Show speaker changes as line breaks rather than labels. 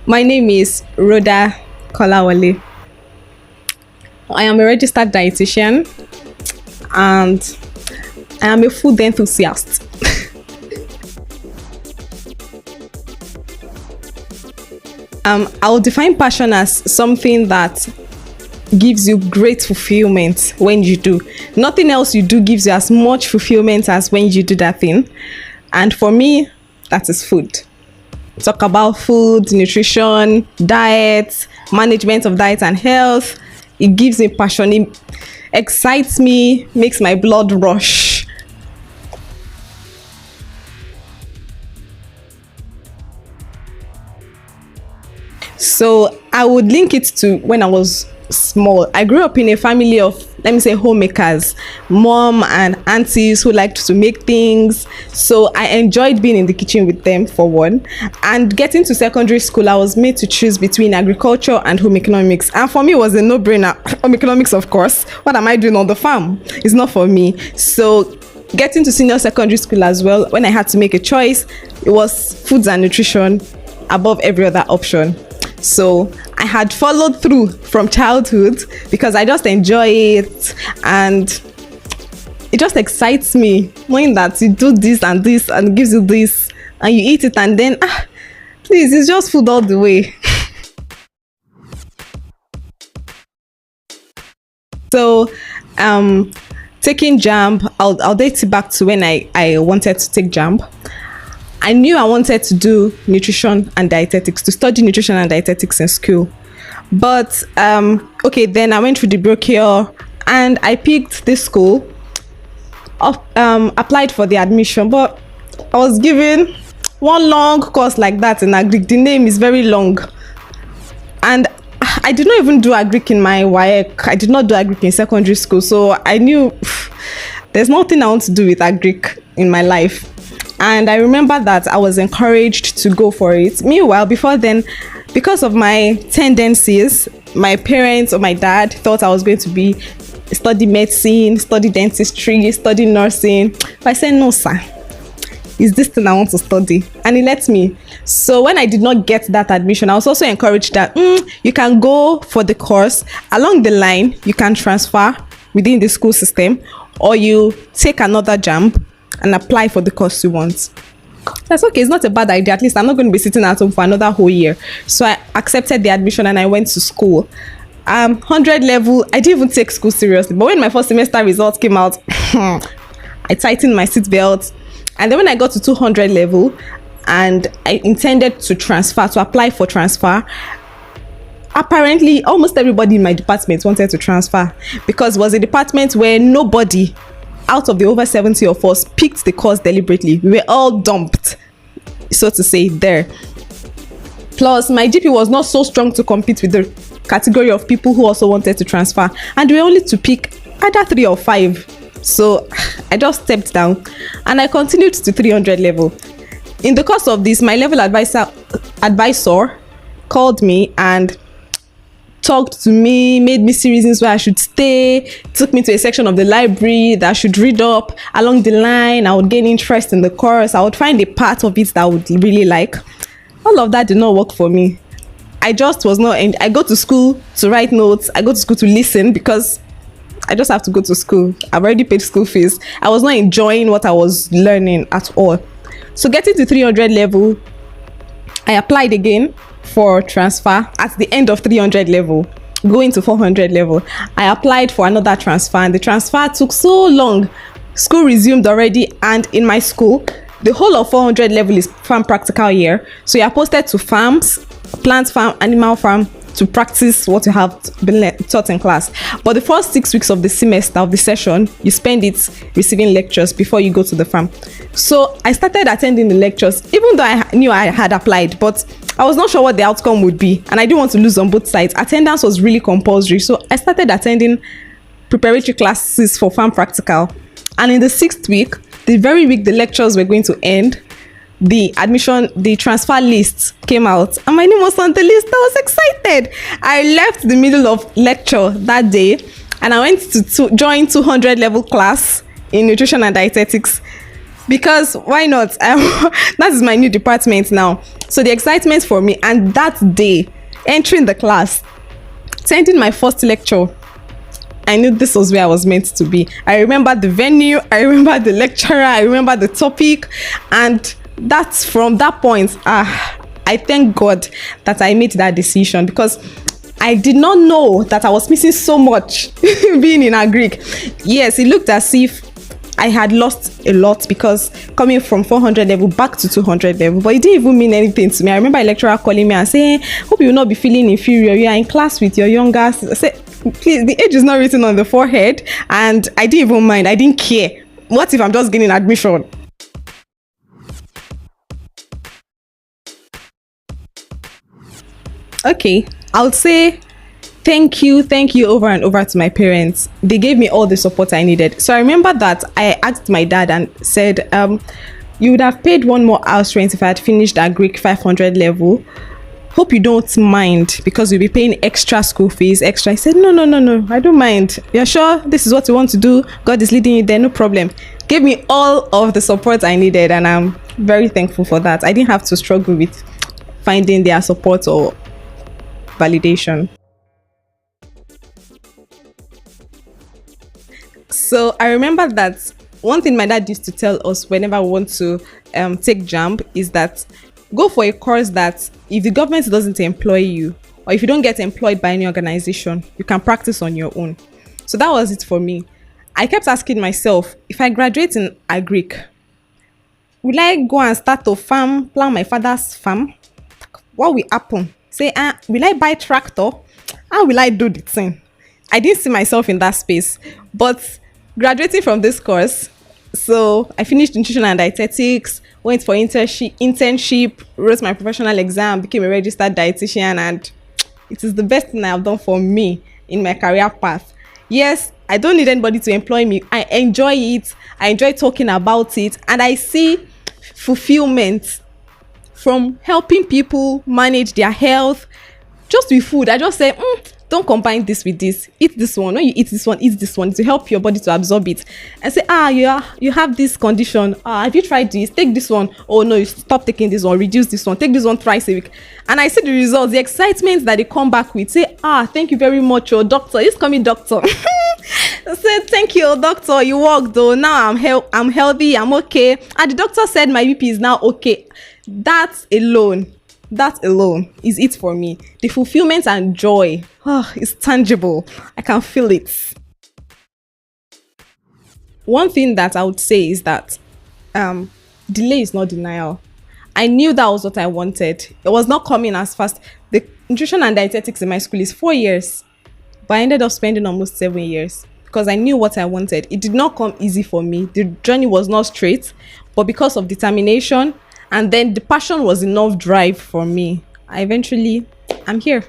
My name is Rhoda Kolawole. I am a registered dietitian and I am a food enthusiast. I will define passion as something that gives you great fulfillment when you do. Nothing else you do gives you as much fulfillment as when you do that thing. And for me, that is food. Talk about food, nutrition, diet, management of diet and health. It gives me passion. It excites me, makes my blood rush. So I would link it to when I was small. I grew up in a family of, let me say, homemakers, mom and aunties who liked to make things. So I enjoyed being in the kitchen with them, for one. And getting to secondary school, I was made to choose between agriculture and home economics. And for me, it was a no-brainer. Home economics, of course. What am I doing on the farm? It's not for me. So getting to senior secondary school as well, when I had to make a choice, it was foods and nutrition above every other option. So I had followed through from childhood because I just enjoy it and it just excites me knowing that you do this and it gives you this and you eat it and then please, it's just food all the way. So taking JAMB, I'll date it back to when I wanted to take JAMB. I knew I wanted to do nutrition and dietetics, to study nutrition and dietetics in school. But, then I went through the brochure and I picked this school, applied for the admission, but I was given one long course like that in Agric. The name is very long. And I did not even do Agric in my WAEC. I did not do Agric in secondary school. So I knew there's nothing I want to do with Agric in my life. And I remember that I was encouraged to go for it. Meanwhile, before then, because of my tendencies, my parents or my dad thought I was going to study medicine, study dentistry, study nursing. But I said, no, sir. It's this thing I want to study. And he let me. So when I did not get that admission, I was also encouraged that you can go for the course. Along the line, you can transfer within the school system or you take another JAMB and apply for the course you want. That's okay, it's not a bad idea. At least I'm not going to be sitting at home for another whole year. So I accepted the admission and I went to school. 100 level, I didn't even take school seriously. But when my first semester results came out, I tightened my seatbelt. And then when I got to 200 level and I intended to apply for transfer, apparently almost everybody in my department wanted to transfer because it was a department where nobody out of the over 70 of us picked the course deliberately. We were all dumped, so to say, there. Plus, my GP was not so strong to compete with the category of people who also wanted to transfer. And we were only to pick either 3 or 5. So I just stepped down and I continued to 300 level. In the course of this, my level advisor called me and talked to me, made me see reasons why I should stay, took me to a section of the library that I should read up. Along the line, I would gain interest in the course. I would find a part of it that I would really like. All of that did not work for me. I just was not, I go to school to write notes. I go to school to listen because I just have to go to school. I've already paid school fees. I was not enjoying what I was learning at all. So getting to 300 level, I applied again for transfer at the end of 300 level, going to 400 level. I applied for another transfer and the transfer took so long. School resumed already, and in my school, the whole of 400 level is farm practical year. So you are posted to farms, plant farm, animal farm, to practice what you have been taught in class. But the first 6 weeks of the semester, of the session, you spend it receiving lectures before you go to the farm. So I started attending the lectures, even though I knew I had applied, but I was not sure what the outcome would be. And I didn't want to lose on both sides. Attendance was really compulsory. So I started attending preparatory classes for farm practical. And in the 6th week, the very week the lectures were going to end, the transfer list came out and my name was on the list. I was excited. I left the middle of lecture that day and I went to join 200 level class in nutrition and dietetics. because why not? That is my new department now. So the excitement for me, and that day, entering the class, attending my first lecture, I knew this was where I was meant to be. I remember the venue, I remember the lecturer, I remember the topic, and that's from that point. I thank God that I made that decision, because I did not know that I was missing so much being in a Greek. Yes, it looked as if I had lost a lot, because coming from 400 level back to 200 level, but it didn't even mean anything to me. I remember a lecturer calling me and saying, hope you will not be feeling inferior. You are in class with your younger. I said, please, the age is not written on the forehead. And I didn't even mind. I didn't care. What if I'm just getting admission? Okay, I would say thank you over and over to my parents. They gave me all the support I needed. So I remember that I asked my dad and said, you would have paid one more house rent if I had finished that Greek 500 level. Hope you don't mind, because you'll be paying extra school fees, extra. I said, no, I don't mind. You're sure this is what you want to do? God is leading you there, no problem. Gave me all of the support I needed, and I'm very thankful for that. I didn't have to struggle with finding their support or validation. So I remember that one thing my dad used to tell us whenever we want to take jump is that go for a course that if the government doesn't employ you, or if you don't get employed by any organization, you can practice on your own. So that was it for me. I kept asking myself, if I graduate in Agric, will I go and start a farm, plant my father's farm? What will happen? Say, will I buy tractor? How will I do the thing? I didn't see myself in that space. But graduating from this course, so I finished nutrition and dietetics, went for internship, wrote my professional exam, became a registered dietitian, and it is the best thing I have done for me in my career path. Yes, I don't need anybody to employ me. I enjoy it. I enjoy talking about it, and I see fulfillment from helping people manage their health. Just with food, I just say, don't combine this with this. Eat this one. When you eat this one, eat this one to help your body to absorb it. And say, you have this condition. Have you tried this? Take this one. Oh no, you stop taking this one. Reduce this one. Take this one thrice a week. And I see the results, the excitement that they come back with. Say, thank you very much, your doctor. Just call me doctor. I said, thank you, doctor. You worked though. Now I'm healthy. I'm okay. And the doctor said my BP is now okay. That alone is it for me. The fulfillment and joy is tangible. I can feel it. One thing that I would say is that delay is not denial. I knew that was what I wanted. It was not coming as fast. The nutrition and dietetics in my school is 4 years, but I ended up spending almost 7 years because I knew what I wanted. It did not come easy for me. The journey was not straight, but because of determination, and then the passion was enough drive for me. I'm here.